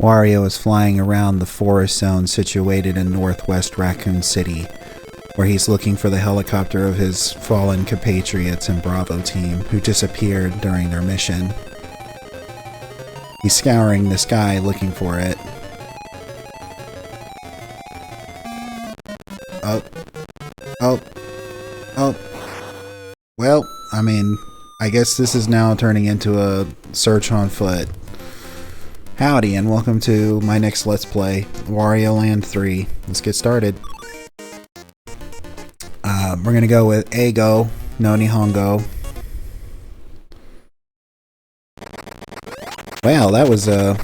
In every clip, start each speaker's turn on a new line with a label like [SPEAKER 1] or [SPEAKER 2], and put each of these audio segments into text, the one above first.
[SPEAKER 1] Wario is flying around the forest zone situated in northwest Raccoon City, where he's looking for the helicopter of his fallen compatriots and Bravo team who disappeared during their mission. He's scouring the sky looking for it. Oh. Oh. Oh. Well, I mean, I guess this is now turning into a search on foot. Howdy, and welcome to my next Let's Play, Wario Land 3. Let's get started. We're gonna go with Eigo no Nihongo. Well, that was a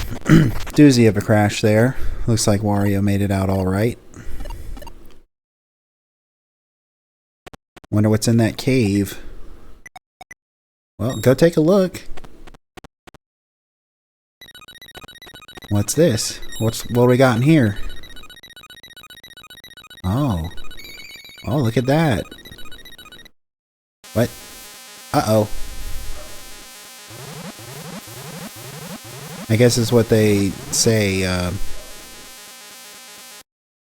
[SPEAKER 1] doozy of a crash there. Looks like Wario made it out alright. Wonder what's in that cave. Well, go take a look. What's this? What do we got in here? Oh. Oh, look at that. What? Uh-oh. I guess it's what they say,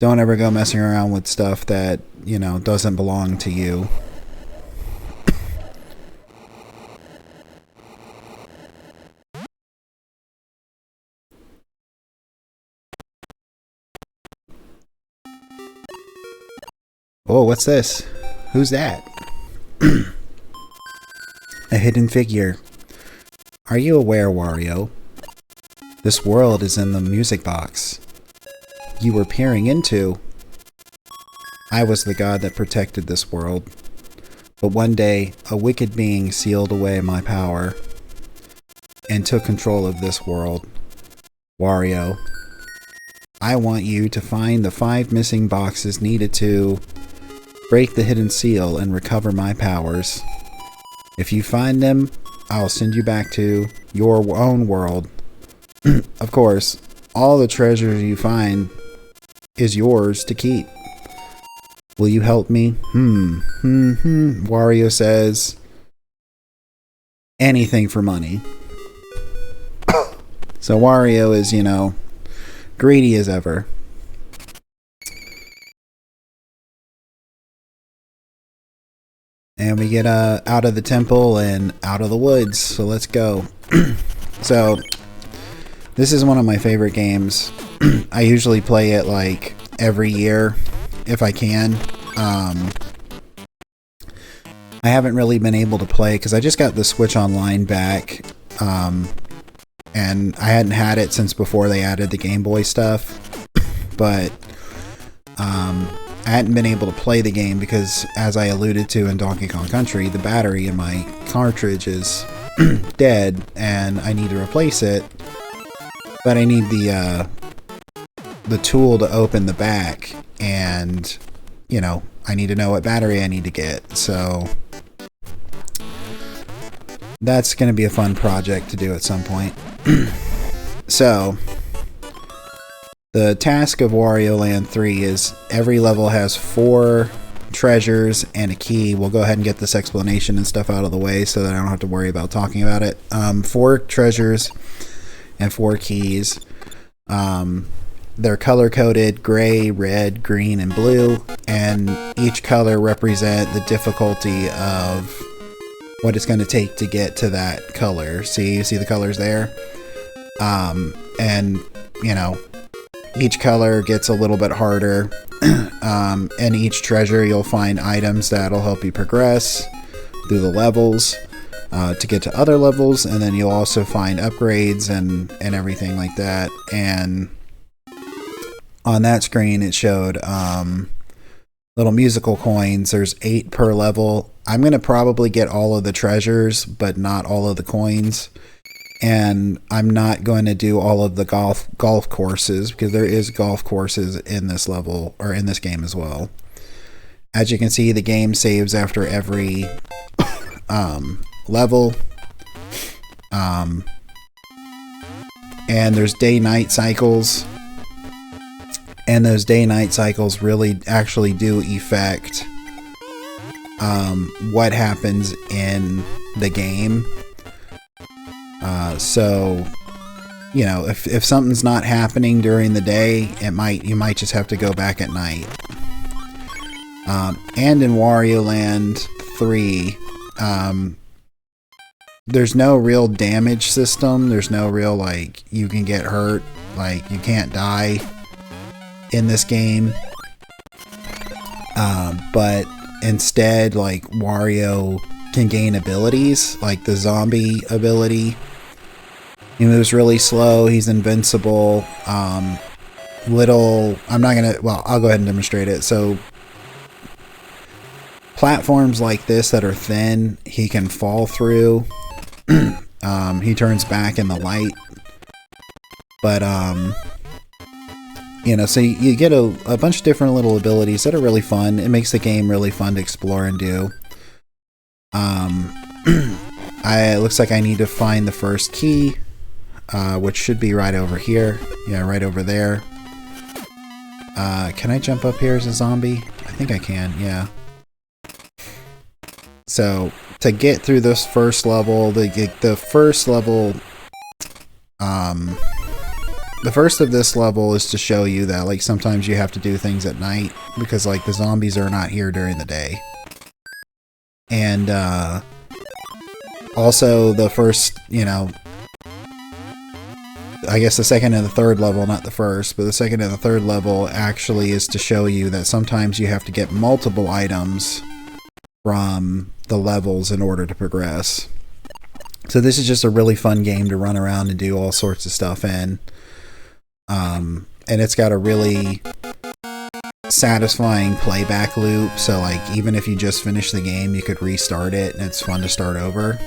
[SPEAKER 1] don't ever go messing around with stuff that, you know, doesn't belong to you. Oh, what's this? Who's that? A hidden figure. Are you aware, Wario? This world is in the music box you were peering into. I was the god that protected this world, but one day a wicked being sealed away my power and took control of this world. Wario, I want you to find the 5 missing boxes needed to break the hidden seal and recover my powers. If you find them, I'll send you back to your own world. Of course, all the treasures you find is yours to keep. Will you help me? Wario says anything for money. So Wario is, you know, greedy as ever. And we get out of the temple and out of the woods, so let's go. So, this is one of my favorite games. I usually play it like every year, if I can. I haven't really been able to play, because I just got the Switch Online back, and I hadn't had it since before they added the Game Boy stuff, but I hadn't been able to play the game because, as I alluded to in Donkey Kong Country, the battery in my cartridge is dead and I need to replace it. But I need the tool to open the back, and, you know, I need to know what battery I need to get. So that's going to be a fun project to do at some point. So the task of Wario Land 3 is every level has 4 treasures and a key. We'll go ahead and get this explanation and stuff out of the way so that I don't have to worry about talking about it. 4 treasures and 4 keys. They're color-coded: gray, red, green, and blue, and each color represent the difficulty of what it's going to take to get to that color. See the colors there? And, you know, each color gets a little bit harder, and each treasure you'll find items that'll help you progress through the levels to get to other levels, and then you'll also find upgrades and everything like that. And on that screen it showed little musical coins. There's 8 per level. I'm going to probably get all of the treasures, but not all of the coins. And I'm not going to do all of the golf courses, because there is golf courses in this level, or in this game as well. As you can see, the game saves after every level. And there's day-night cycles. And those day-night cycles really actually do affect what happens in the game. So you know, if something's not happening during the day, you might just have to go back at night. And in Wario Land 3, there's no real damage system. There's no real, like, you can get hurt. Like, you can't die in this game. But instead, like, Wario can gain abilities, like the zombie ability. He moves really slow. He's invincible. I'm not gonna, well, I'll go ahead and demonstrate it. So, platforms like this that are thin, he can fall through. He turns back in the light. But, you know, so you get a bunch of different little abilities that are really fun. It makes the game really fun to explore and do. It looks like I need to find the first key, which should be right over here. Yeah, right over there. Can I jump up here as a zombie? I think I can, yeah. So, to get through this first level, the first of this level is to show you that, like, sometimes you have to do things at night because, like, the zombies are not here during the day. And, also the first, you know, I guess the second and the third level, not the first, but the second and the third level actually is to show you that sometimes you have to get multiple items from the levels in order to progress. So this is just a really fun game to run around and do all sorts of stuff in. And it's got a really satisfying playback loop, so like even if you just finish the game, you could restart it and it's fun to start over.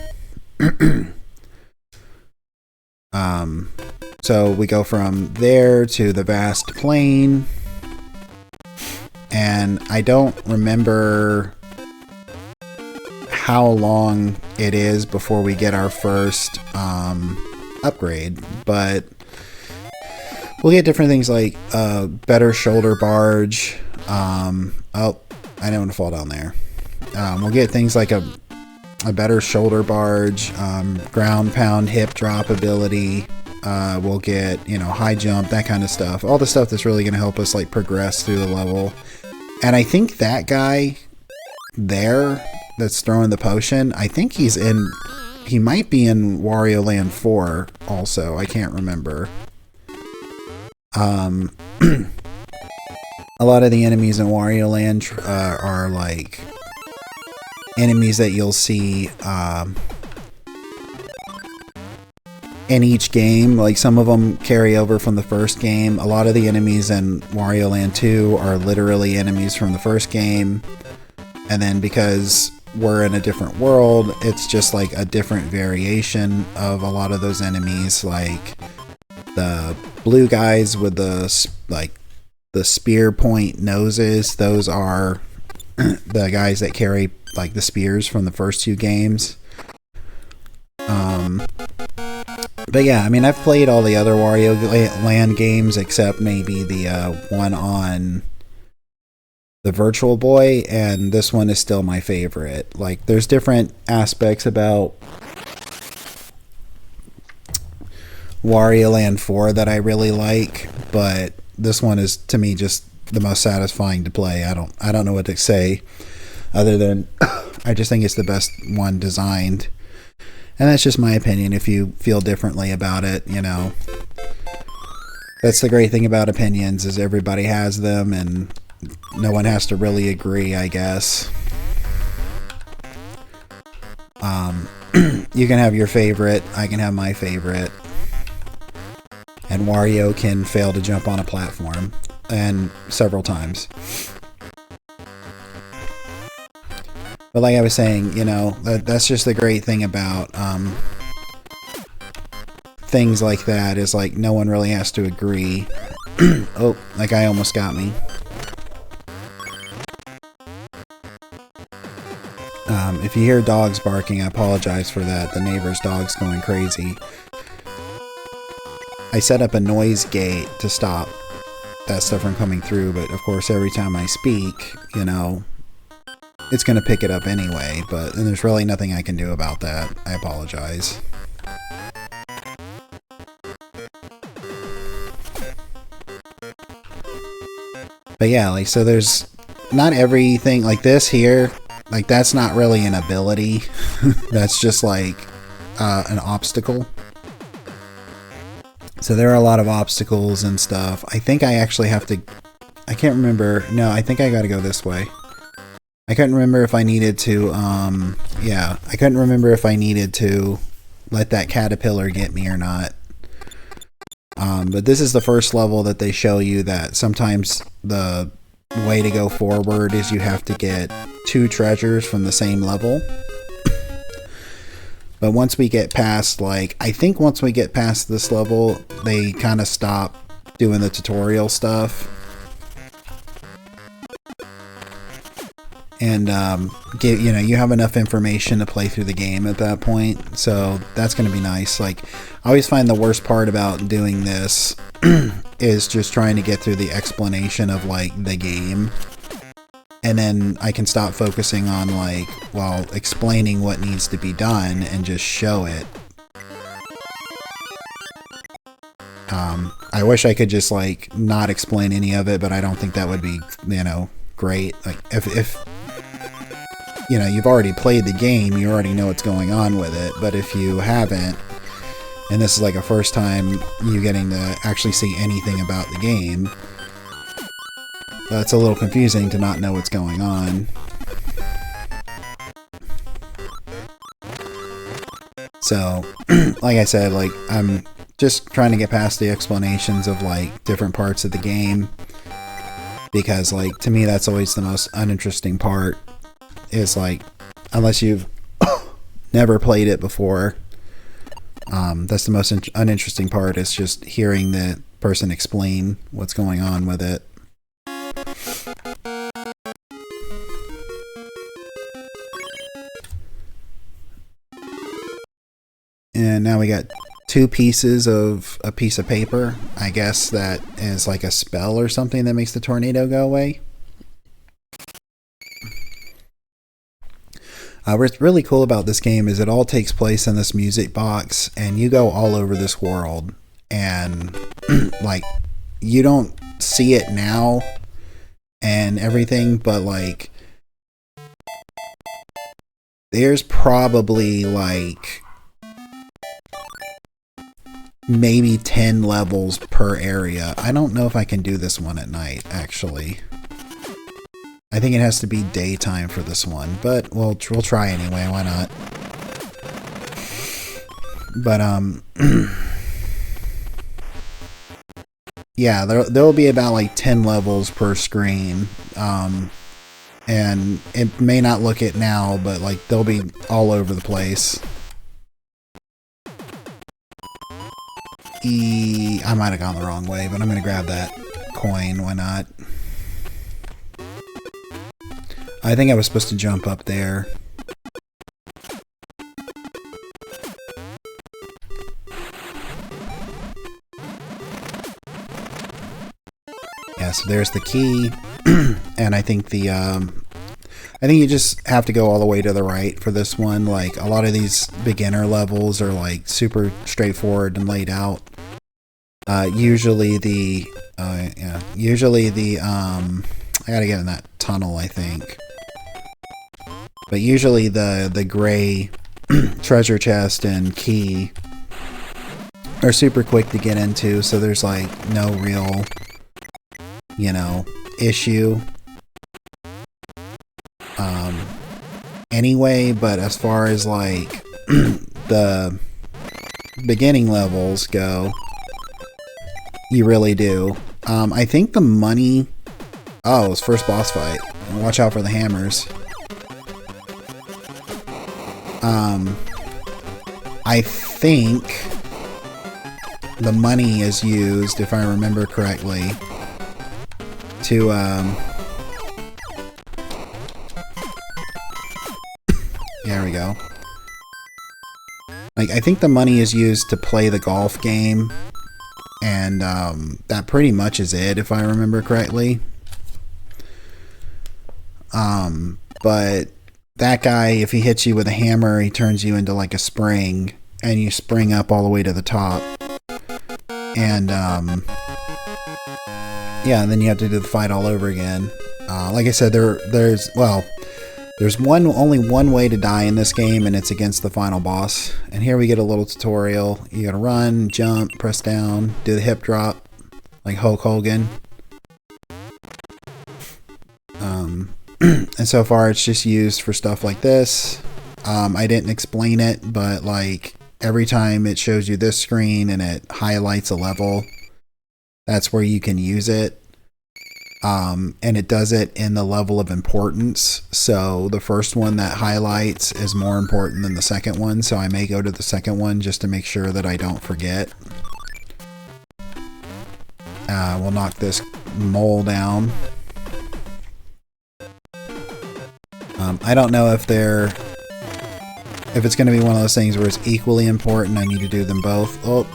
[SPEAKER 1] So we go from there to the vast plain, and I don't remember how long it is before we get our first upgrade, but we'll get different things like better shoulder barge. Oh, I don't want to fall down there. We'll get things like a better shoulder barge, ground pound, hip drop ability. We'll get, you know, high jump, that kind of stuff. All the stuff that's really going to help us like progress through the level. And I think that guy there that's throwing the potion, I think he might be in Wario Land 4 also. I can't remember. A lot of the enemies in Wario Land are like enemies that you'll see in each game. Like some of them carry over from the first game. A lot of the enemies in Wario Land 2 are literally enemies from the first game. And then because we're in a different world, it's just like a different variation of a lot of those enemies. Like the blue guys with the spear point noses, those are the guys that carry like the spears from the first two games. But yeah, I mean, I've played all the other Wario Land games except maybe the one on the Virtual Boy, and this one is still my favorite. Like, there's different aspects about Wario Land 4 that I really like, but this one is, to me, just the most satisfying to play. I don't know what to say other than I just think it's the best one designed. And that's just my opinion. If you feel differently about it, you know, that's the great thing about opinions, is everybody has them and no one has to really agree, I guess. You can have your favorite, I can have my favorite. And Wario can fail to jump on a platform, and several times. But like I was saying, you know, that's just the great thing about things like that, is like no one really has to agree. Oh, that guy almost got me. If you hear dogs barking, I apologize for that. The neighbor's dog's going crazy. I set up a noise gate to stop that stuff from coming through, but of course every time I speak, you know, it's going to pick it up anyway, but there's really nothing I can do about that. I apologize. But yeah, like, so there's not everything like this here. Like, that's not really an ability. That's just like an obstacle. So there are a lot of obstacles and stuff. I think I actually have to... I can't remember. No, I think I gotta go this way. I couldn't remember if I needed to, yeah. I couldn't remember if I needed to let that caterpillar get me or not. But this is the first level that they show you that sometimes the way to go forward is you have to get 2 treasures from the same level. But once we get past, like, I think once we get past this level, they kind of stop doing the tutorial stuff. And, you have enough information to play through the game at that point. So that's going to be nice. Like, I always find the worst part about doing this is just trying to get through the explanation of, like, the game. And then I can stop focusing on, like, well, explaining what needs to be done and just show it. I wish I could just, like, not explain any of it, but I don't think that would be, great. Like, if you've already played the game, you already know what's going on with it. But if you haven't, and this is like a first time you getting to actually see anything about the game, it's a little confusing to not know what's going on. So, like I said, like, I'm just trying to get past the explanations of, like, different parts of the game. Because, like, to me, that's always the most uninteresting part. Is, like, unless you've never played it before, that's the most uninteresting part, is just hearing the person explain what's going on with it. And now we got 2 pieces of a piece of paper. I guess that is like a spell or something that makes the tornado go away. What's really cool about this game is it all takes place in this music box, and you go all over this world, and like, you don't see it now and everything, but like, there's probably like maybe 10 levels per area. I don't know if I can do this one at night, actually. I think it has to be daytime for this one, but we'll try anyway, why not? But, yeah, there'll be about like 10 levels per screen, and it may not look it now, but like, they'll be all over the place. I might have gone the wrong way, but I'm gonna grab that coin, why not? I think I was supposed to jump up there. Yeah, so there's the key, and I think I think you just have to go all the way to the right for this one. Like, a lot of these beginner levels are like super straightforward and laid out. Usually the I gotta get in that tunnel, I think. But usually the gray treasure chest and key are super quick to get into, so there's like no real, issue. Anyway, but as far as like the beginning levels go, you really do. I think the money... Oh, it's first boss fight. Watch out for the hammers. I think the money is used, if I remember correctly, to, there we go. Like, I think the money is used to play the golf game, and, that pretty much is it, if I remember correctly. But that guy, if he hits you with a hammer, he turns you into like a spring, and you spring up all the way to the top. And, Yeah, and then you have to do the fight all over again. Like I said, there's only one way to die in this game, and it's against the final boss. And here we get a little tutorial. You gotta run, jump, press down, do the hip drop, like Hulk Hogan. And so far it's just used for stuff like this. I didn't explain it, but like every time it shows you this screen and it highlights a level, that's where you can use it. And it does it in the level of importance. So the first one that highlights is more important than the second one. So I may go to the second one just to make sure that I don't forget. We'll knock this mole down. I don't know if it's going to be one of those things where it's equally important. I need to do them both. Oh,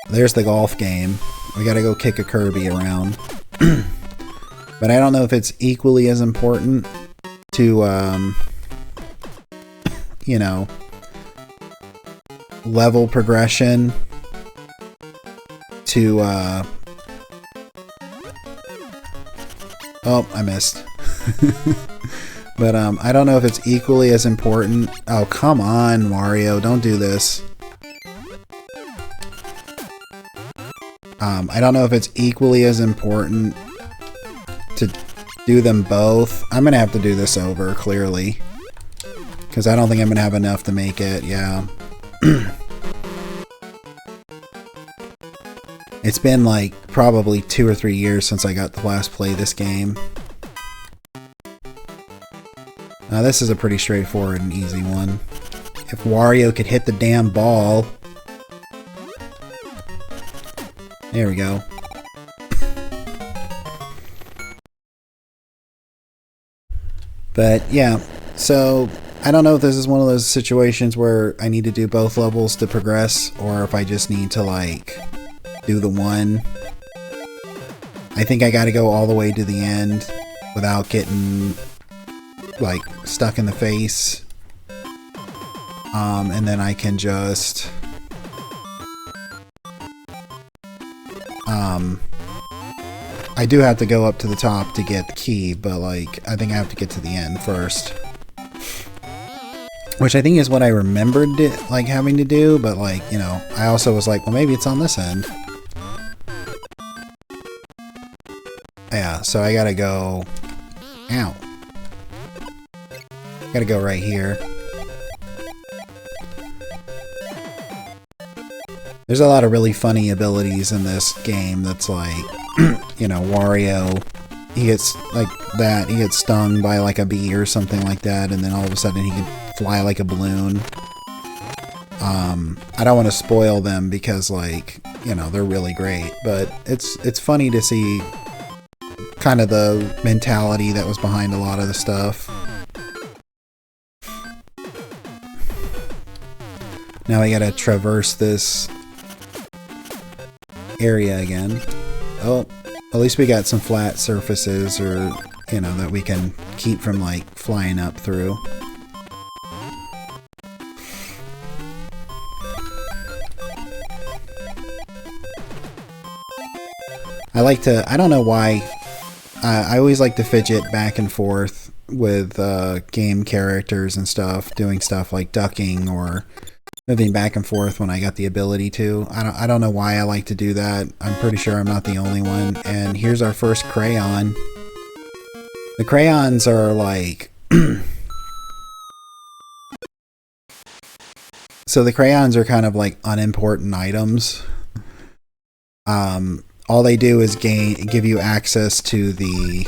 [SPEAKER 1] there's the golf game. We got to go kick a Kirby around. But I don't know if it's equally as important to, you know, level progression to, oh, I missed. But I don't know if it's equally as important. Oh, come on, Wario, don't do this. I don't know if it's equally as important to do them both. I'm gonna have to do this over, clearly, because I don't think I'm gonna have enough to make it. Yeah. It's been like probably 2 or 3 years since I got to last play this game. Now this is a pretty straightforward and easy one. If Wario could hit the damn ball. There we go. But yeah, so I don't know if this is one of those situations where I need to do both levels to progress, or if I just need to like do the one. I think I gotta go all the way to the end without getting like stuck in the face, and then I can just I do have to go up to the top to get the key, but like I think I have to get to the end first, which I think is what I remembered like having to do, but like, you know, I also was like, well, maybe it's on this end. Yeah, so I gotta go, ow, gotta go right here. There's a lot of really funny abilities in this game that's like, you know, Wario, he gets like that, he gets stung by like a bee or something like that, and then all of a sudden he can fly like a balloon. I don't want to spoil them because, like, you know, they're really great, but it's funny to see kind of the mentality that was behind a lot of the stuff. Now I gotta traverse this area again. Oh, at least we got some flat surfaces, or, you know, that we can keep from like flying up through. I don't know why, I always like to fidget back and forth with game characters and stuff, doing stuff like ducking or moving back and forth when I got the ability to. I don't know why I like to do that. I'm pretty sure I'm not the only one. And here's our first crayon. The crayons are like so the crayons are kind of like unimportant items. All they do is give you access to the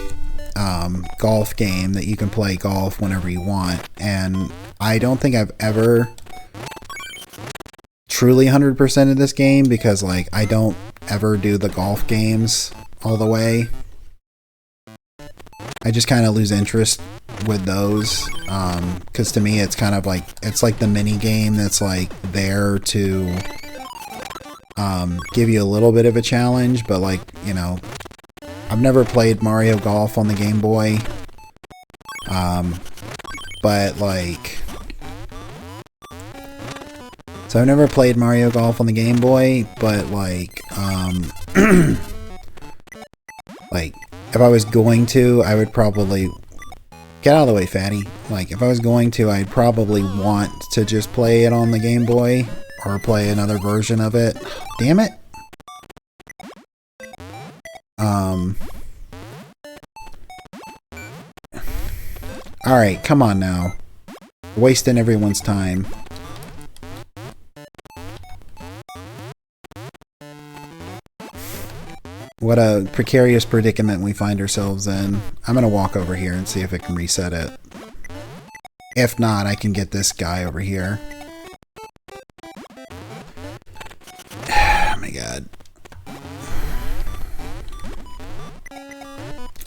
[SPEAKER 1] golf game that you can play golf whenever you want. And I don't think I've ever truly 100% of this game, because like I don't ever do the golf games all the way. I just kind of lose interest with those, because to me it's kind of like, it's like the mini game that's like there to give you a little bit of a challenge, but like, you know, I've never played Mario Golf on the Game Boy, but like So I've never played Mario Golf on the Game Boy, but like, like, if I was going to, I would probably... Get out of the way, fatty. Like, if I was going to, I'd probably want to just play it on the Game Boy, or play another version of it. Damn it! Alright, come on now. Wasting everyone's time. What a precarious predicament we find ourselves in. I'm gonna walk over here and see if it can reset it. If not, I can get this guy over here. Oh my god.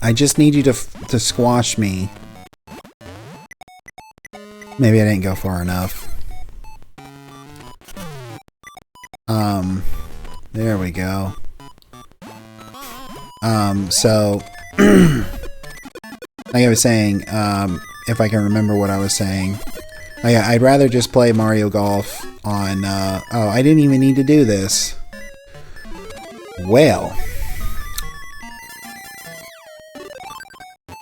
[SPEAKER 1] I just need you to squash me. Maybe I didn't go far enough. There we go. So, like I was saying, if I can remember what I was saying, I'd rather just play Mario Golf on, oh, I didn't even need to do this. Well.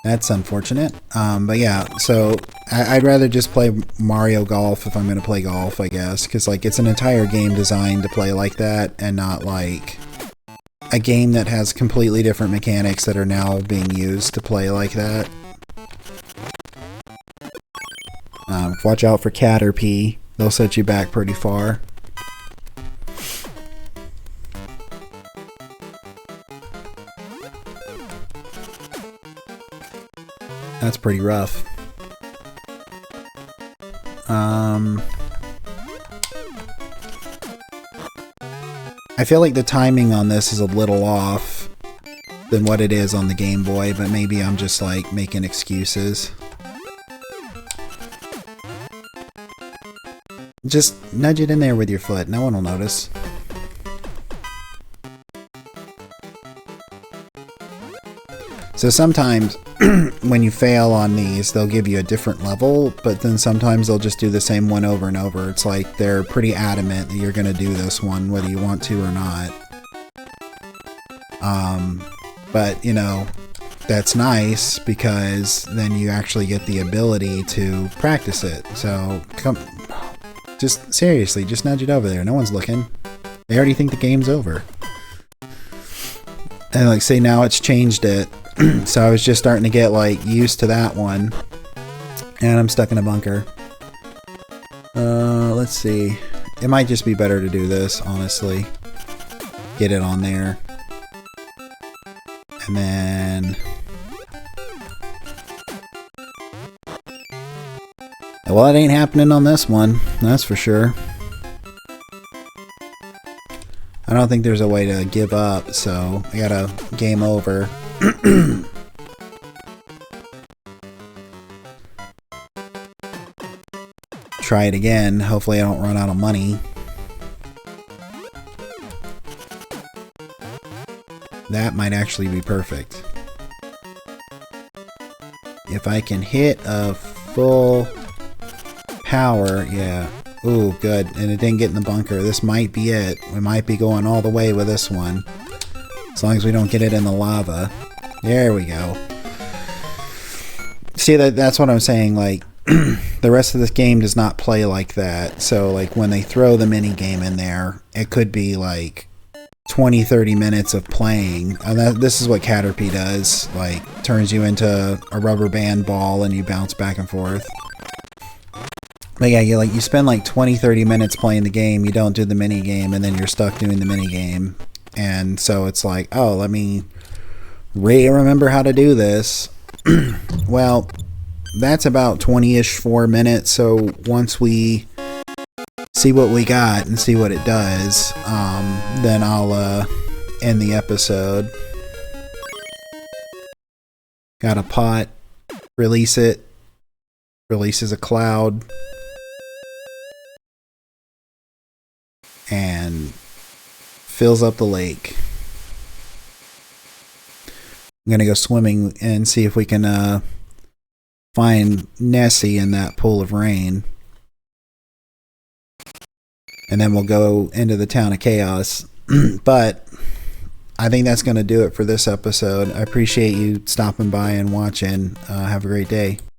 [SPEAKER 1] That's unfortunate. But yeah, so I'd rather just play Mario Golf if I'm going to play golf, I guess. Because, like, it's an entire game designed to play like that and not, like, a game that has completely different mechanics that are now being used to play like that. Watch out for Caterpie. They'll set you back pretty far. That's pretty rough. I feel like the timing on this is a little off than what it is on the Game Boy, but maybe I'm just like making excuses. Just nudge it in there with your foot. No one will notice. So sometimes when you fail on these, they'll give you a different level, but then sometimes they'll just do the same one over and over. It's like they're pretty adamant that you're going to do this one whether you want to or not. But, you know, that's nice because then you actually get the ability to practice it. So, just seriously, just nudge it over there. No one's looking. They already think the game's over. And like, say now it's changed it. So I was just starting to get like used to that one. And I'm stuck in a bunker. Let's see. It might just be better to do this, honestly. Get it on there. And then... Well, it ain't happening on this one. That's for sure. I don't think there's a way to give up, so I gotta game over. Try it again. Hopefully I don't run out of money. That might actually be perfect. If I can hit a full power, yeah. Ooh, good. And it didn't get in the bunker. This might be it. We might be going all the way with this one. As long as we don't get it in the lava. There we go. See, that's what I'm saying. Like, the rest of this game does not play like that. So, like, when they throw the mini game in there, it could be, like, 20-30 minutes of playing. And this is what Caterpie does. Like, turns you into a rubber band ball and you bounce back and forth. But yeah, you spend like 20-30 minutes playing the game, you don't do the mini game, and then you're stuck doing the mini game. And so it's like, oh, let me remember how to do this. Well, that's about 20-ish 4 minutes. So once we see what we got and see what it does, then I'll end the episode. Got a pot, release it, releases a cloud, and fills up the lake. I'm gonna go swimming and see if we can find Nessie in that pool of rain. and then we'll go into the town of chaos. But I think that's going to do it for this episode. I appreciate you stopping by and watching. Have a great day.